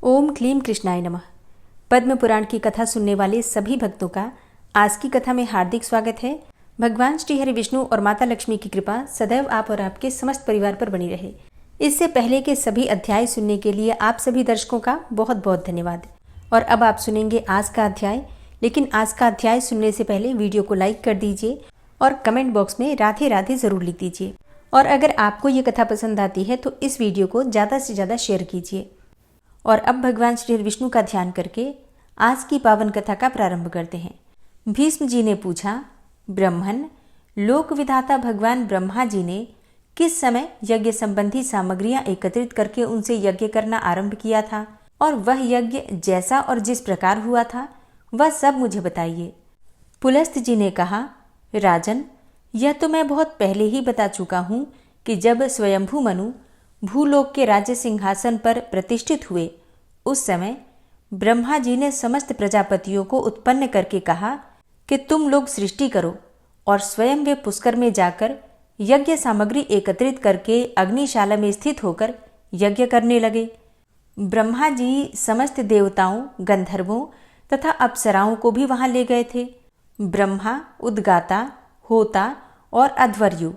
ओम क्लीम कृष्णाय नमः। पद्म पुराण की कथा सुनने वाले सभी भक्तों का आज की कथा में हार्दिक स्वागत है। भगवान श्री हरि विष्णु और माता लक्ष्मी की कृपा सदैव आप और आपके समस्त परिवार पर बनी रहे। इससे पहले के सभी अध्याय सुनने के लिए आप सभी दर्शकों का बहुत बहुत धन्यवाद। और अब आप सुनेंगे आज का अध्याय, लेकिन आज का अध्याय सुनने से पहले वीडियो को लाइक कर दीजिए और कमेंट बॉक्स में राधे राधे जरूर लिख दीजिए। और अगर आपको ये कथा पसंद आती है तो इस वीडियो को ज़्यादा से ज़्यादा शेयर कीजिए। और अब भगवान श्री विष्णु का ध्यान करके आज की पावन कथा का प्रारंभ करते हैं। भीष्म जी ने पूछा, ब्रह्मन, लोक विधाता भगवान ब्रह्मा जी ने किस समय यज्ञ संबंधी सामग्रियां एकत्रित करके उनसे यज्ञ करना आरंभ किया था, और वह यज्ञ जैसा और जिस प्रकार हुआ था वह सब मुझे बताइए। पुलस्त्य जी ने कहा, राजन, यह तो मैं बहुत पहले ही बता चुका हूँ कि जब स्वयंभू मनु भूलोक के राज्य सिंहासन पर प्रतिष्ठित हुए, उस समय ब्रह्मा जी ने समस्त प्रजापतियों को उत्पन्न करके कहा कि तुम लोग सृष्टि करो, और स्वयं वे पुष्कर में जाकर यज्ञ सामग्री एकत्रित करके अग्निशाला में स्थित होकर यज्ञ करने लगे। ब्रह्मा जी समस्त देवताओं, गंधर्वों तथा अप्सराओं को भी वहां ले गए थे। ब्रह्मा, उद्गाता, होता और अध्वर्यु,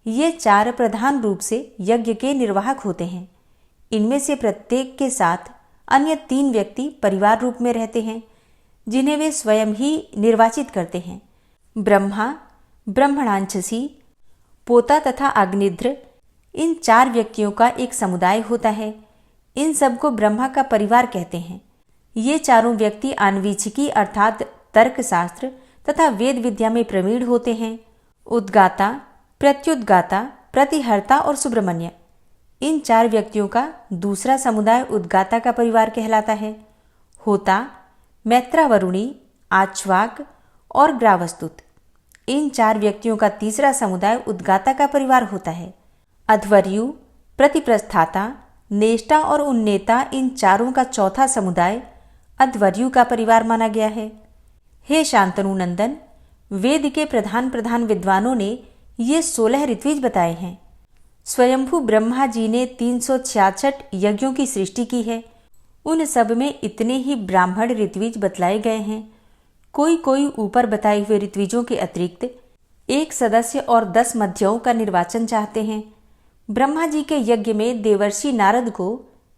ये चार प्रधान रूप से यज्ञ के निर्वाहक होते हैं। इनमें से प्रत्येक के साथ अन्य 3 व्यक्ति परिवार रूप में रहते हैं, जिन्हें वे स्वयं ही निर्वाचित करते हैं। ब्रह्मा, ब्रह्मणांछसी, पोता तथा अग्निध्र, इन 4 व्यक्तियों का एक समुदाय होता है। इन सबको ब्रह्मा का परिवार कहते हैं। ये चारों व्यक्ति आन्वीक्षिकी अर्थात तर्कशास्त्र तथा वेद विद्या में प्रवीण होते हैं। उद्गाता, प्रत्युद्गाता, प्रतिहर्ता और सुब्रमण्य, इन 4 व्यक्तियों का दूसरा समुदाय उद्गाता का परिवार कहलाता है। होता, मैत्रावरुणी, आच्वाक और ग्रावस्तुत, इन 4 व्यक्तियों का तीसरा समुदाय उद्गाता का परिवार होता है। अध्वर्यु, प्रतिप्रस्थाता, नेष्टा और उन्नेता, इन चारों का चौथा समुदाय अध्वर्यु का परिवार माना गया है। हे शांतनु नंदन, वेद के प्रधान प्रधान विद्वानों ने ये 16 ऋत्विज बताए हैं। स्वयंभू ब्रह्मा जी ने 366 यज्ञों की सृष्टि की है। उन सब में इतने ही ब्राह्मण ऋत्विज बतलाए गए हैं। कोई कोई ऊपर बताए हुए ऋत्विजों के अतिरिक्त 1 सदस्य और 10 मध्ययों का निर्वाचन चाहते हैं। ब्रह्मा जी के यज्ञ में देवर्षि नारद को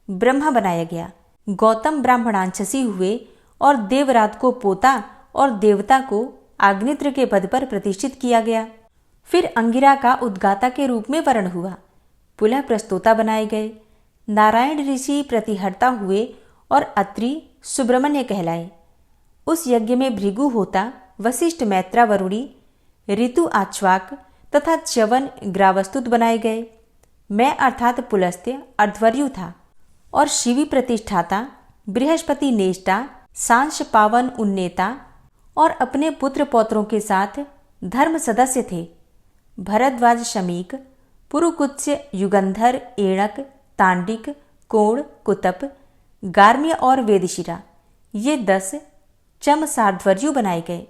ब्रह्मा बनाया गया, गौतम ब्राह्मणांछसी हुए और देवरात को पोता और देवता को आग्नित्र के पद पर प्रतिष्ठित किया गया। फिर अंगिरा का उद्गाता के रूप में वर्ण हुआ, पुनः प्रस्तोता बनाए गए। नारायण ऋषि प्रतिहर्ता हुए और अत्रि सुब्रमण्य कहलाए। उस यज्ञ में भृगु होता, वशिष्ठ मैत्रावरुणी, ऋतु आच्वाक तथा च्यवन ग्रावस्तुत बनाए गए। मैं अर्थात पुलस्त्य अर्ध्वर्यु था, और शिवी प्रतिष्ठाता, बृहस्पति नेष्टा, सांश पावन उन्नेता और अपने पुत्र पौत्रों के साथ धर्म सदस्य थे। भरद्वाज शमीक, पुरुकुत्स्य, युगंधर, एणक, तांडिक, कोण, कुतप, गार्म्य और वेदशिरा, ये 10 चमसार्ध्वर्यु बनाए गए।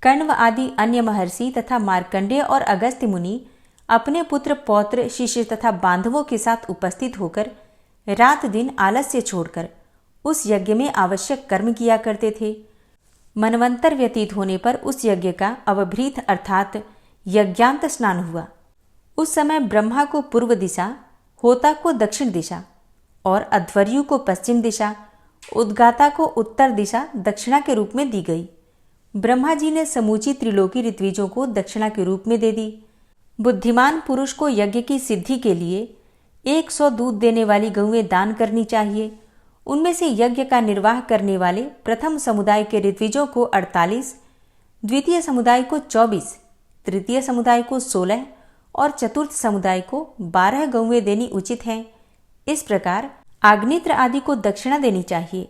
कण्व आदि अन्य महर्षि तथा मार्कंडेय और अगस्त्य मुनि अपने पुत्र पौत्र, शिष्य तथा बांधवों के साथ उपस्थित होकर रात दिन आलस्य छोड़कर उस यज्ञ में आवश्यक कर्म किया करते थे। मनवंतर व्यतीत होने पर उस यज्ञ का अवभृत अर्थात यज्ञांत स्नान हुआ। उस समय ब्रह्मा को पूर्व दिशा, होता को दक्षिण दिशा और अध्वर्यु को पश्चिम दिशा, उद्गाता को उत्तर दिशा दक्षिणा के रूप में दी गई। ब्रह्मा जी ने समूची त्रिलोकी ऋत्विजों को दक्षिणा के रूप में दे दी। बुद्धिमान पुरुष को यज्ञ की सिद्धि के लिए 100 दूध देने वाली गौएं दान करनी चाहिए। उनमें से यज्ञ का निर्वाह करने वाले प्रथम समुदाय के ऋत्विजों को 48, द्वितीय समुदाय को 24, तृतीय समुदाय को 16 और चतुर्थ समुदाय को 12 गौएं देनी उचित है। इस प्रकार आग्नित्र आदि को दक्षिणा देनी चाहिए।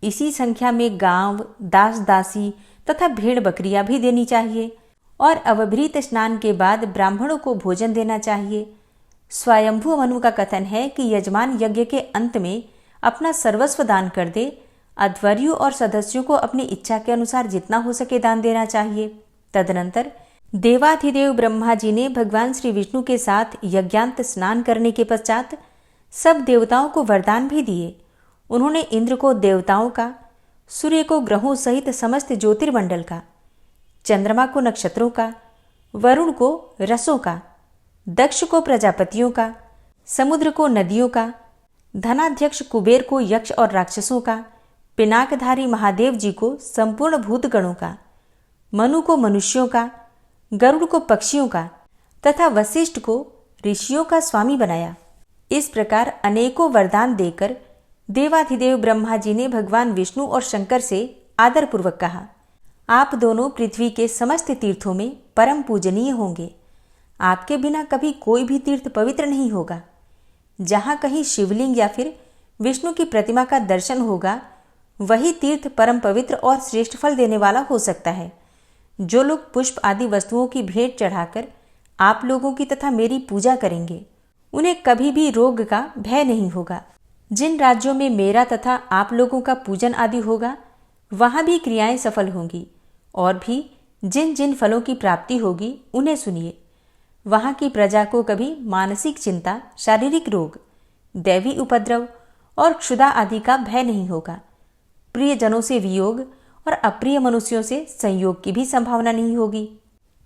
इसी संख्या में गांव, दास दासी तथा भेड़ बकरियां भी देनी चाहिए। और अवभृत स्नान के बाद ब्राह्मणों को भोजन देना चाहिए। स्वयंभू मनु का कथन है कि यजमान यज्ञ के अंत में अपना सर्वस्व दान कर दे। अध्वर्यु और सदस्यों को अपनी इच्छा के अनुसार जितना हो सके दान देना चाहिए। तदनंतर देवाधिदेव ब्रह्मा जी ने भगवान श्री विष्णु के साथ यज्ञांत स्नान करने के पश्चात सब देवताओं को वरदान भी दिए। उन्होंने इंद्र को देवताओं का, सूर्य को ग्रहों सहित समस्त ज्योतिर्मंडल का, चंद्रमा को नक्षत्रों का, वरुण को रसों का, दक्ष को प्रजापतियों का, समुद्र को नदियों का, धनाध्यक्ष कुबेर को यक्ष और राक्षसों का, पिनाकधारी महादेव जी को संपूर्ण भूतगणों का, मनु को मनुष्यों का, गरुड़ को पक्षियों का तथा वशिष्ठ को ऋषियों का स्वामी बनाया। इस प्रकार अनेकों वरदान देकर देवाधिदेव ब्रह्मा जी ने भगवान विष्णु और शंकर से आदरपूर्वक कहा, आप दोनों पृथ्वी के समस्त तीर्थों में परम पूजनीय होंगे। आपके बिना कभी कोई भी तीर्थ पवित्र नहीं होगा। जहाँ कहीं शिवलिंग या फिर विष्णु की प्रतिमा का दर्शन होगा, वही तीर्थ परम पवित्र और श्रेष्ठ फल देने वाला हो सकता है। जो लोग पुष्प आदि वस्तुओं की भेंट चढ़ाकर आप लोगों की तथा मेरी पूजा करेंगे, उन्हें कभी भी रोग का भय नहीं होगा। जिन राज्यों में मेरा तथा आप लोगों का पूजन आदि होगा, वहाँ भी क्रियाएं सफल होंगी। और भी जिन जिन फलों की प्राप्ति होगी, उन्हें सुनिए। वहाँ की प्रजा को कभी मानसिक चिंता, शारीरिक रोग, दैवी उपद्रव और क्षुधा आदि का भय नहीं होगा। प्रियजनों से वियोग और अप्रिय मनुष्यों से संयोग की भी संभावना नहीं होगी।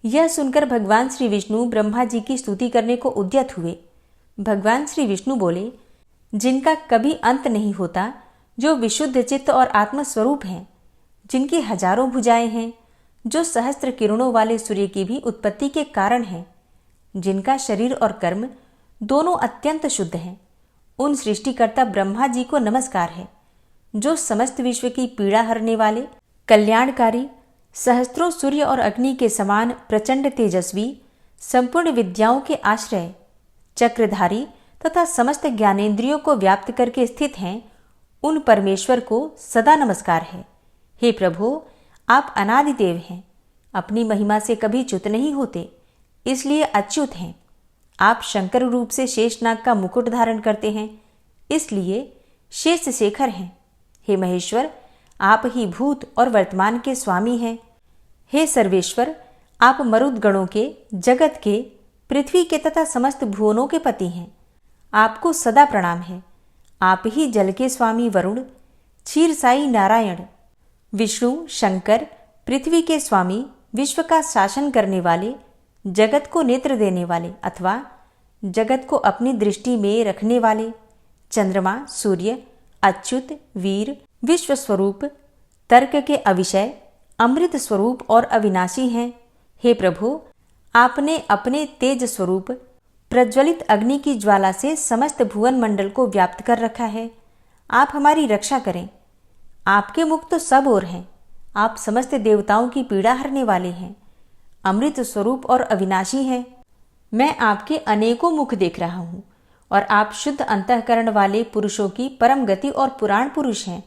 यह सुनकर भगवान श्री विष्णु ब्रह्मा जी की स्तुति करने को उद्यत हुए। भगवान श्री विष्णु बोले, जिनका कभी अंत नहीं होता, जो विशुद्ध चित्त और आत्मस्वरूप हैं, जिनकी हजारों भुजाएं हैं, जो सहस्त्र किरणों वाले सूर्य की भी उत्पत्ति के कारण हैं, जिनका शरीर और कर्म दोनों अत्यंत शुद्ध हैं, उन सृष्टिकर्ता ब्रह्मा जी को नमस्कार है, जो समस्त विश्व की पीड़ा हरने वाले, कल्याणकारी, सहस्त्रों सूर्य और अग्नि के समान प्रचंड तेजस्वी, संपूर्ण विद्याओं के आश्रय, चक्रधारी तथा समस्त ज्ञानेंद्रियों को व्याप्त करके स्थित हैं, उन परमेश्वर को सदा नमस्कार है। हे प्रभु, आप अनादिदेव हैं, अपनी महिमा से कभी च्युत नहीं होते, इसलिए अच्युत हैं। आप शंकर रूप से शेषनाग का मुकुट धारण करते हैं, इसलिए शेष शेखर हैं। हे महेश्वर, आप ही भूत और वर्तमान के स्वामी हैं। हे सर्वेश्वर, आप मरुदगणों के, जगत के, पृथ्वी के तथा समस्त भुवनों के पति हैं। आपको सदा प्रणाम है। आप ही जल के स्वामी वरुण, क्षीरसाई नारायण, विष्णु, शंकर, पृथ्वी के स्वामी, विश्व का शासन करने वाले, जगत को नेत्र देने वाले अथवा जगत को अपनी दृष्टि में रखने वाले, चंद्रमा, सूर्य, अच्युत, वीर, विश्व स्वरूप, तर्क के अविषय, अमृत स्वरूप और अविनाशी हैं। हे प्रभु, आपने अपने तेज स्वरूप प्रज्वलित अग्नि की ज्वाला से समस्त भुवन मंडल को व्याप्त कर रखा है। आप हमारी रक्षा करें। आपके मुख तो सब ओर हैं। आप समस्त देवताओं की पीड़ा हरने वाले हैं, अमृत स्वरूप और अविनाशी हैं। मैं आपके अनेकों मुख देख रहा हूँ और आप शुद्ध अंतःकरण वाले पुरुषों की परम गति और पुराण पुरुष हैं।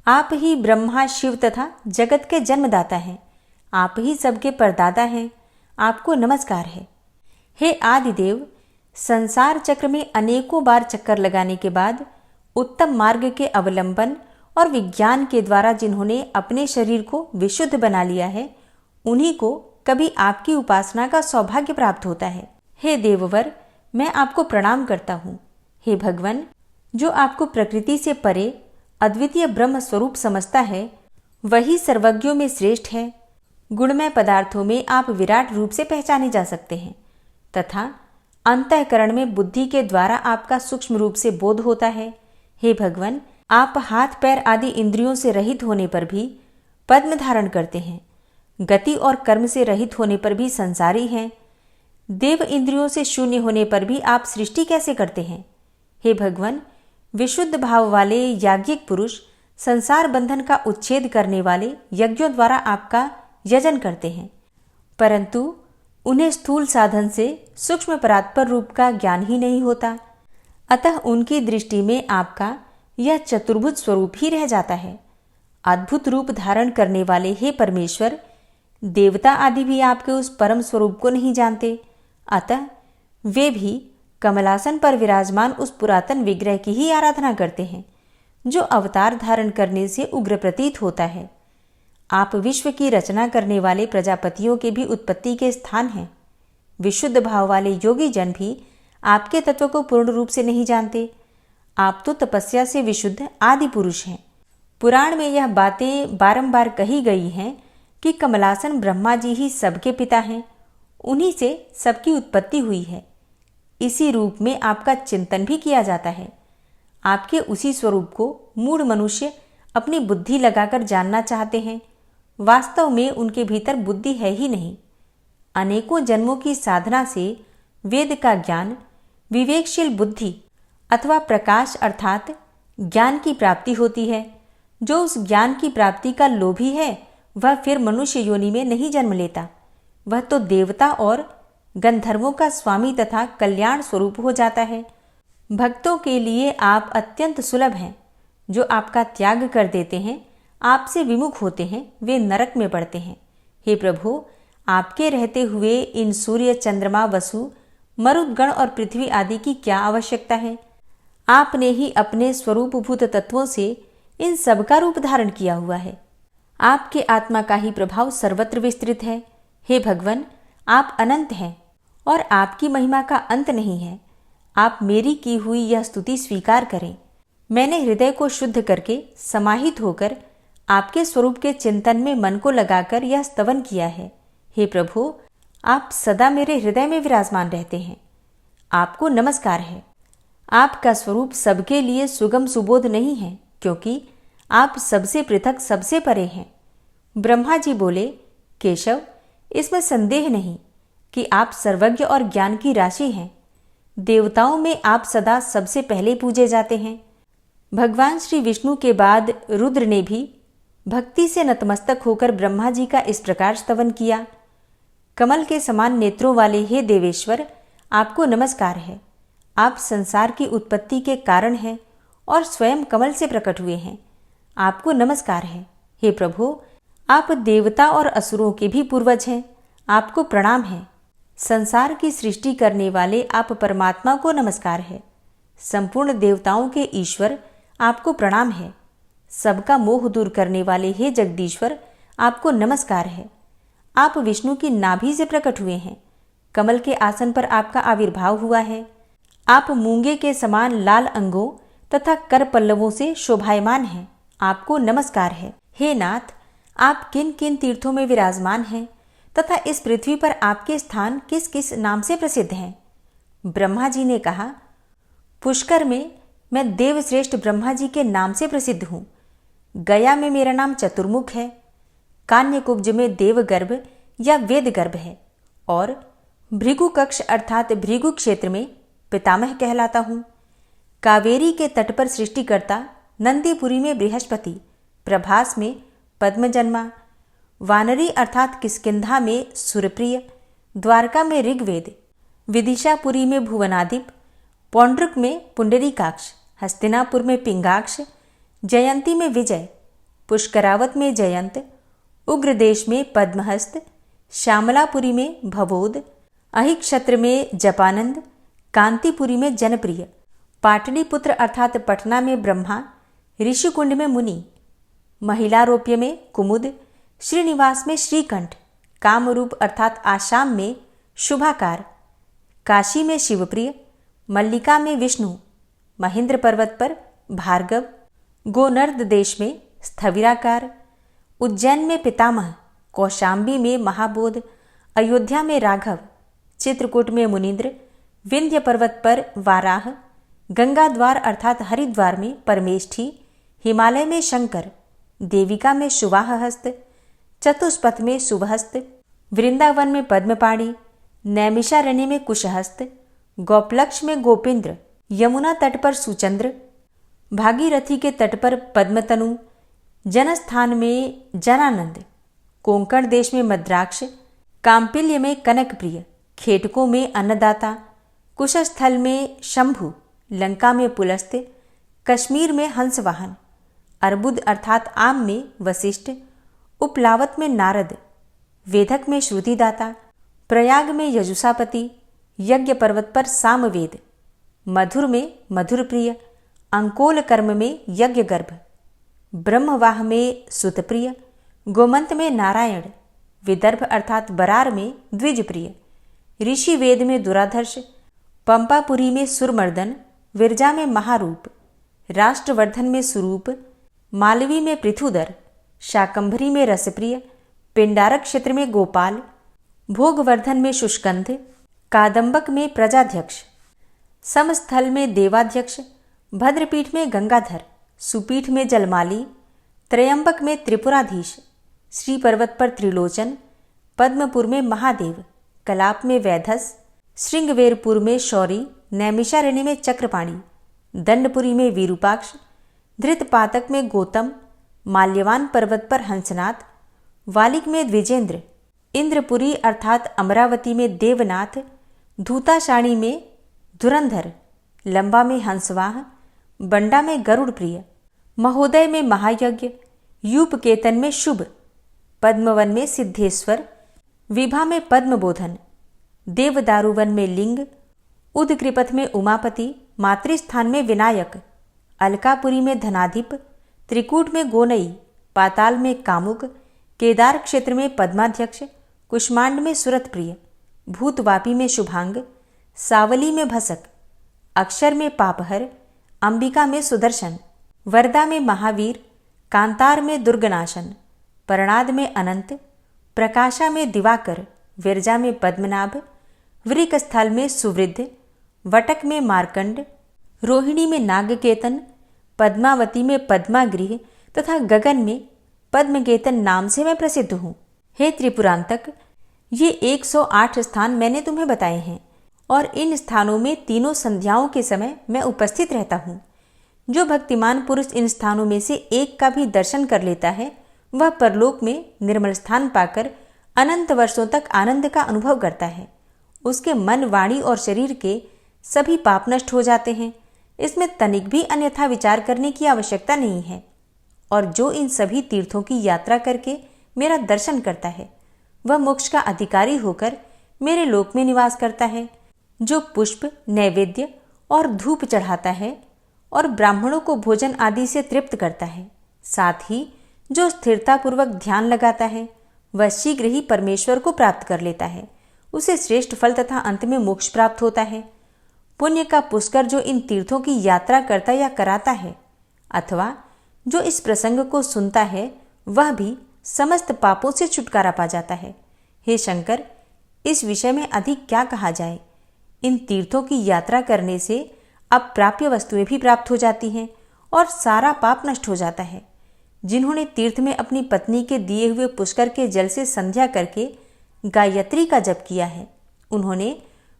आप ही ब्रह्मा, शिव तथा जगत के जन्मदाता हैं। आप ही सबके परदाता हैं। आपको नमस्कार है। हे आदिदेव, संसार चक्र में अनेकों बार चक्कर लगाने के बाद उत्तम मार्ग के अवलंबन और विज्ञान के द्वारा जिन्होंने अपने शरीर को विशुद्ध बना लिया है, उन्हीं को कभी आपकी उपासना का सौभाग्य प्राप्त होता है। हे देववर, मैं आपको प्रणाम करता हूँ। हे भगवान, जो आपको प्रकृति से परे अद्वितीय ब्रह्म स्वरूप समझता है, वही सर्वज्ञों में श्रेष्ठ है। गुणमय पदार्थों में आप विराट रूप से पहचाने जा सकते हैं तथा अंतःकरण में बुद्धि के द्वारा आपका सूक्ष्म रूप से बोध होता है। हे भगवान, आप हाथ पैर आदि इंद्रियों से रहित होने पर भी पद्म धारण करते हैं, गति और कर्म से रहित होने पर भी संसारी हैं। देव इंद्रियों से शून्य होने पर भी आप सृष्टि कैसे करते हैं? हे भगवान, विशुद्ध भाव वाले याज्ञिक पुरुष संसार बंधन का उच्छेद करने वाले यज्ञों द्वारा आपका यजन करते हैं, परंतु उन्हें स्थूल साधन से सूक्ष्म परात्पर रूप का ज्ञान ही नहीं होता। अतः उनकी दृष्टि में आपका यह चतुर्भुज स्वरूप ही रह जाता है। अद्भुत रूप धारण करने वाले हे परमेश्वर, देवता आदि भी आपके उस परम स्वरूप को नहीं जानते, अतः वे भी कमलासन पर विराजमान उस पुरातन विग्रह की ही आराधना करते हैं, जो अवतार धारण करने से उग्र प्रतीत होता है। आप विश्व की रचना करने वाले प्रजापतियों के भी उत्पत्ति के स्थान हैं। विशुद्ध भाव वाले योगी जन भी आपके तत्व को पूर्ण रूप से नहीं जानते, आप तो तपस्या से विशुद्ध आदि पुरुष हैं। पुराण में यह बातें बारंबार कही गई हैं कि कमलासन ब्रह्मा जी ही सबके पिता हैं, उन्हीं से सबकी उत्पत्ति हुई है। इसी रूप में आपका चिंतन भी किया जाता है। आपके उसी स्वरूप को मूढ़ मनुष्य अपनी बुद्धि लगाकर जानना चाहते हैं। वास्तव में उनके भीतर बुद्धि है ही नहीं। अनेकों जन्मों की साधना से वेद का ज्ञान, विवेकशील बुद्धि अथवा प्रकाश अर्थात ज्ञान की प्राप्ति होती है। जो उस ज्ञान की प्राप्ति का लोभी है वह फिर मनुष्य योनि में नहीं जन्म लेता। वह तो देवता और गंधर्वों का स्वामी तथा कल्याण स्वरूप हो जाता है। भक्तों के लिए आप अत्यंत सुलभ हैं। जो आपका त्याग कर देते हैं, आपसे विमुख होते हैं, वे नरक में पड़ते हैं। हे प्रभु, आपके रहते हुए इन सूर्य, चंद्रमा, वसु, मरुदगण और पृथ्वी आदि की क्या आवश्यकता है? आपने ही अपने स्वरूपभूत तत्वों से इन सब का रूप धारण किया हुआ है। आपके आत्मा का ही प्रभाव सर्वत्र विस्तृत है। हे भगवान, आप अनंत हैं और आपकी महिमा का अंत नहीं है। आप मेरी की हुई यह स्तुति स्वीकार करें। मैंने हृदय को शुद्ध करके समाहित होकर आपके स्वरूप के चिंतन में मन को लगाकर यह स्तवन किया है। हे प्रभु, आप सदा मेरे हृदय में विराजमान रहते हैं। आपको नमस्कार है। आपका स्वरूप सबके लिए सुगम सुबोध नहीं है, क्योंकि आप सबसे पृथक, सबसे परे हैं। ब्रह्मा जी बोले, केशव, इसमें संदेह नहीं कि आप सर्वज्ञ और ज्ञान की राशि हैं। देवताओं में आप सदा सबसे पहले पूजे जाते हैं। भगवान श्री विष्णु के बाद रुद्र ने भी भक्ति से नतमस्तक होकर ब्रह्मा जी का इस प्रकार स्तवन किया। कमल के समान नेत्रों वाले हे देवेश्वर, आपको नमस्कार है। आप संसार की उत्पत्ति के कारण हैं और स्वयं कमल से प्रकट हुए हैं। आपको नमस्कार है। हे प्रभु, आप देवता और असुरों के भी पूर्वज हैं। आपको प्रणाम है। संसार की सृष्टि करने वाले आप परमात्मा को नमस्कार है। संपूर्ण देवताओं के ईश्वर, आपको प्रणाम है। सबका मोह दूर करने वाले हे जगदीश्वर, आपको नमस्कार है। आप विष्णु की नाभि से प्रकट हुए हैं। कमल के आसन पर आपका आविर्भाव हुआ है। आप मूंगे के समान लाल अंगों तथा कर पल्लवों से शोभायमान हैं। आपको नमस्कार है। हे नाथ, आप किन किन तीर्थों में विराजमान हैं तथा इस पृथ्वी पर आपके स्थान किस किस नाम से प्रसिद्ध हैं? ब्रह्मा जी ने कहा, पुष्कर में मैं देवश्रेष्ठ ब्रह्मा जी के नाम से प्रसिद्ध हूँ। गया में मेरा नाम चतुर्मुख है। कान्यकुब्ज में देवगर्भ या वेदगर्भ है और भृगु कक्ष अर्थात भृगु क्षेत्र में पितामह कहलाता हूँ। कावेरी के तट पर सृष्टिकर्ता, नंदीपुरी में बृहस्पति, प्रभास में पद्मजन्मा, वानरी अर्थात किष्किंधा में सुरप्रिय, द्वारका में ऋग्वेद, विदिशापुरी में भुवनाधिप, पौंड्रक में पुंडरीकाक्ष, हस्तिनापुर में पिंगाक्ष, जयंती में विजय, पुष्करावत में जयंत, उग्रदेश में पद्महस्त, श्यामलापुरी में भवोद, अहिक्षत्र में जपानंद, कांतिपुरी में जनप्रिय, पाटलिपुत्र अर्थात पटना में ब्रह्मा, ऋषिकुंड में मुनि, महिलारोप्य में कुमुद, श्रीनिवास में श्रीकंठ, कामरूप अर्थात आसाम में शुभाकार, काशी में शिवप्रिय, मल्लिका में विष्णु, महेंद्र पर्वत पर भार्गव, गोनर्द देश में स्थविराकार, उज्जैन में पितामह, कौशाम्बी में महाबोध, अयोध्या में राघव, चित्रकूट में मुनीन्द्र, विंध्य पर्वत पर वाराह, गंगा द्वार अर्थात हरिद्वार में परमेष्ठी, हिमालय में शंकर, देविका में शुवाहस्त, चतुष्पथ में शुभहस्त, वृंदावन में पद्मपाणि, नैमिषारण्य में कुशहस्त, गोपलक्ष में गोपेंद्र, यमुना तट पर सुचंद्र, भागीरथी के तट पर पद्मतनु, जनस्थान में जनानंद, कोंकण देश में मद्राक्ष, काम्पिल्य में कनकप्रिय, खेटकों में अन्नदाता, कुशस्थल में शंभु, लंका में पुलस्त्य, कश्मीर में हंसवाहन, अर्बुद अर्थात आम में वशिष्ठ, उपलावत में नारद, वेदक में श्रुतिदाता, प्रयाग में यजुषापति, यज्ञ पर्वत पर सामवेद, मधुर में मधुरप्रिय, अंकोल कर्म में यज्ञगर्भ, ब्रह्मवाह में सुतप्रिय, गोमंत में नारायण, विदर्भ अर्थात बरार में द्विजप्रिय, ऋषि वेद में दुराधर्ष, पंपापुरी में सुरमर्दन, विरजा में महारूप, राष्ट्रवर्धन में सुरूप, मालवी में पृथुदर, शाकंभरी में रसप्रिय, पिंडारक क्षेत्र में गोपाल, भोगवर्धन में शुष्कंध, कादंबक में प्रजाध्यक्ष, समस्थल में देवाध्यक्ष, भद्रपीठ में गंगाधर, सुपीठ में जलमाली, त्रयंबक में त्रिपुराधीश, श्री पर्वत पर त्रिलोचन, पद्मपुर में महादेव, कलाप में वैधस, श्रृंगवेरपुर में शौरी, नैमिषारण्य में चक्रपाणी, दंडपुरी में विरूपाक्ष, धृतपातक में गौतम, माल्यवान पर्वत पर हंसनाथ, वालिक में द्विजेंद्र, इंद्रपुरी अर्थात अमरावती में देवनाथ, धूताशाणी में धुरंधर, लंबा में हंसवाह, बंडा में गरुड़ प्रिय, महोदय में महायज्ञ, यूपकेतन में शुभ, पद्मवन में सिद्धेश्वर, विभा में पद्मबोधन, देवदारुवन में लिंग, उदकृपथ में उमापति, मातृस्थान में विनायक, अलकापुरी में धनाधिप, त्रिकूट में गोनई, पाताल में कामुक, केदार क्षेत्र में पद्माध्यक्ष, कुष्मांड में सुरतप्रिय, भूतवापी में शुभांग, सावली में भसक, अक्षर में पापहर, अंबिका में सुदर्शन, वरदा में महावीर, कांतार में दुर्गनाशन, परणाद में अनंत, प्रकाशा में दिवाकर, विरजा में पद्मनाभ, वृकस्थल में सुवृद्ध, वटक में मार्कंड, रोहिणी में नागकेतन, पद्मावती में पद्मागृह तथा गगन में पद्मकेतन नाम से मैं प्रसिद्ध हूँ। हे त्रिपुरांतक, ये 108 स्थान मैंने तुम्हें बताए हैं और इन स्थानों में तीनों संध्याओं के समय मैं उपस्थित रहता हूँ। जो भक्तिमान पुरुष इन स्थानों में से एक का भी दर्शन कर लेता है वह परलोक में निर्मल स्थान पाकर अनंत वर्षों तक आनंद का अनुभव करता है। उसके मन, वाणी और शरीर के सभी पाप नष्ट हो जाते हैं। इसमें तनिक भी अन्यथा विचार करने की आवश्यकता नहीं है। और जो इन सभी तीर्थों की यात्रा करके मेरा दर्शन करता है वह मोक्ष का अधिकारी होकर मेरे लोक में निवास करता है। जो पुष्प, नैवेद्य और धूप चढ़ाता है और ब्राह्मणों को भोजन आदि से तृप्त करता है, साथ ही जो स्थिरतापूर्वक ध्यान लगाता है वह शीघ्र ही परमेश्वर को प्राप्त कर लेता है। उसे श्रेष्ठ फल तथा अंत में मोक्ष प्राप्त होता है। पुण्य का पुष्कर जो इन तीर्थों की यात्रा करता या कराता है अथवा जो इस प्रसंग को सुनता है वह भी समस्त पापों से छुटकारा पा जाता है। हे शंकर, इस विषय में अधिक क्या कहा जाए। इन तीर्थों की यात्रा करने से अप्राप्य वस्तुएं भी प्राप्त हो जाती हैं और सारा पाप नष्ट हो जाता है। जिन्होंने तीर्थ में अपनी पत्नी के दिए हुए पुष्कर के जल से संध्या करके गायत्री का जप किया है, उन्होंने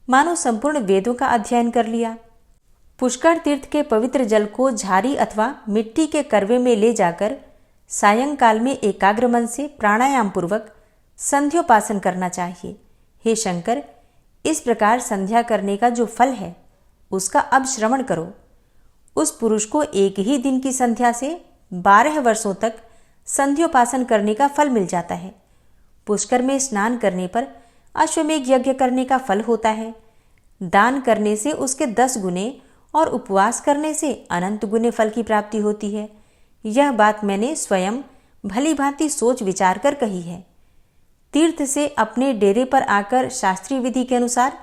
मानो संपूर्ण वेदों का अध्ययन कर लिया। पुष्कर तीर्थ के पवित्र जल को झारी अथवा मिट्टी के करवे में ले जाकर सायंकाल में एकाग्र मन से प्राणायाम पूर्वक संध्योपासन करना चाहिए। हे शंकर, इस प्रकार संध्या करने का जो फल है उसका अब श्रवण करो। उस पुरुष को एक ही दिन की संध्या से 12 वर्षों तक संध्योपासन करने का फल मिल जाता है। पुष्कर में स्नान करने पर अश्वमेघ यज्ञ करने का फल होता है। दान करने से उसके 10 गुने और उपवास करने से अनंत गुने फल की प्राप्ति होती है। यह बात मैंने स्वयं भली भांति सोच विचार कर कही है। तीर्थ से अपने डेरे पर आकर शास्त्रीय विधि के अनुसार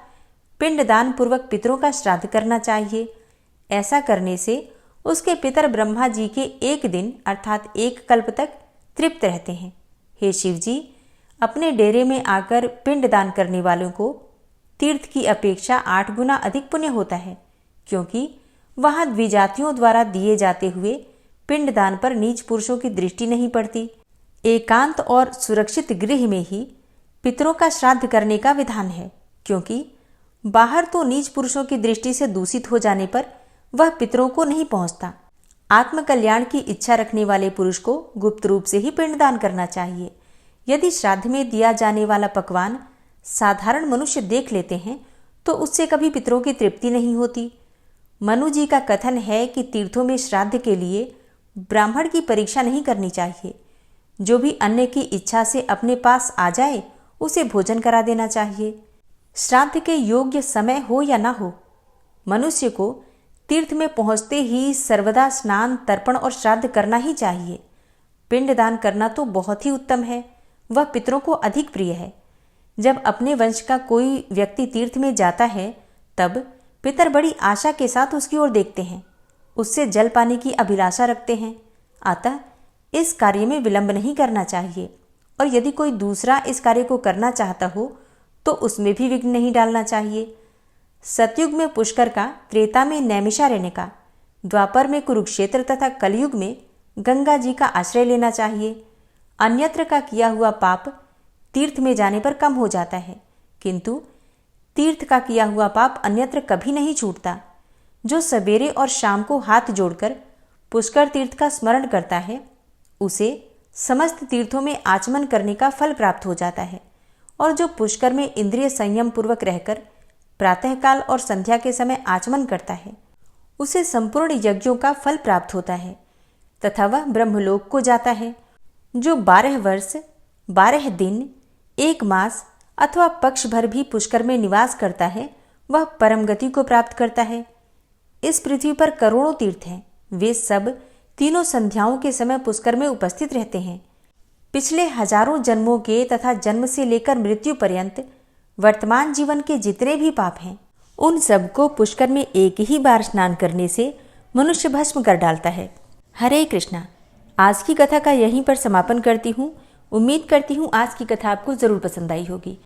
पिंडदान पूर्वक पितरों का श्राद्ध करना चाहिए। ऐसा करने से उसके पितर ब्रह्मा जी के एक दिन अर्थात एक कल्प तक तृप्त रहते हैं। हे शिव जी, अपने डेरे में आकर पिंडदान करने वालों को तीर्थ की अपेक्षा 8 गुना अधिक पुण्य होता है, क्योंकि वहां द्विजातियों द्वारा दिए जाते हुए पिंडदान पर नीच पुरुषों की दृष्टि नहीं पड़ती। एकांत और सुरक्षित गृह में ही पितरों का श्राद्ध करने का विधान है, क्योंकि बाहर तो नीच पुरुषों की दृष्टि से दूषित हो जाने पर वह पितरों को नहीं पहुंचता। आत्मकल्याण की इच्छा रखने वाले पुरुष को गुप्त रूप से ही पिंडदान करना चाहिए। यदि श्राद्ध में दिया जाने वाला पकवान साधारण मनुष्य देख लेते हैं तो उससे कभी पितरों की तृप्ति नहीं होती। मनु जी का कथन है कि तीर्थों में श्राद्ध के लिए ब्राह्मण की परीक्षा नहीं करनी चाहिए। जो भी अन्न की इच्छा से अपने पास आ जाए उसे भोजन करा देना चाहिए। श्राद्ध के योग्य समय हो या ना हो, मनुष्य को तीर्थ में पहुंचते ही सर्वदा स्नान, तर्पण और श्राद्ध करना ही चाहिए। पिंडदान करना तो बहुत ही उत्तम है, वह पितरों को अधिक प्रिय है। जब अपने वंश का कोई व्यक्ति तीर्थ में जाता है तब पितर बड़ी आशा के साथ उसकी ओर देखते हैं। उससे जल पाने की अभिलाषा रखते हैं। अतः इस कार्य में विलंब नहीं करना चाहिए, और यदि कोई दूसरा इस कार्य को करना चाहता हो तो उसमें भी विघ्न नहीं डालना चाहिए। सतयुग में पुष्कर का, त्रेता में नैमिषारण्य का, द्वापर में कुरुक्षेत्र तथा कलयुग में गंगा जी का आश्रय लेना चाहिए। अन्यत्र का किया हुआ पाप तीर्थ में जाने पर कम हो जाता है, किंतु तीर्थ का किया हुआ पाप अन्यत्र कभी नहीं छूटता। जो सवेरे और शाम को हाथ जोड़कर पुष्कर तीर्थ का स्मरण करता है, उसे समस्त तीर्थों में आचमन करने का फल प्राप्त हो जाता है। और जो पुष्कर में इंद्रिय संयम पूर्वक रहकर प्रातःकाल और संध्या के समय आचमन करता है, उसे संपूर्ण यज्ञों का फल प्राप्त होता है तथा वह ब्रह्मलोक को जाता है। जो 12 वर्ष 12 दिन 1 मास अथवा पक्ष भर भी पुष्कर में निवास करता है, वह परम गति को प्राप्त करता है। इस पृथ्वी पर करोड़ों तीर्थ हैं, वे सब तीनों संध्याओं के समय पुष्कर में उपस्थित रहते हैं। पिछले हजारों जन्मों के तथा जन्म से लेकर मृत्यु पर्यंत वर्तमान जीवन के जितने भी पाप हैं, उन सबको पुष्कर में एक ही बार स्नान करने से मनुष्य भस्म कर डालता है। हरे कृष्णा। आज की कथा का यहीं पर समापन करती हूँ। उम्मीद करती हूँ आज की कथा आपको जरूर पसंद आई होगी।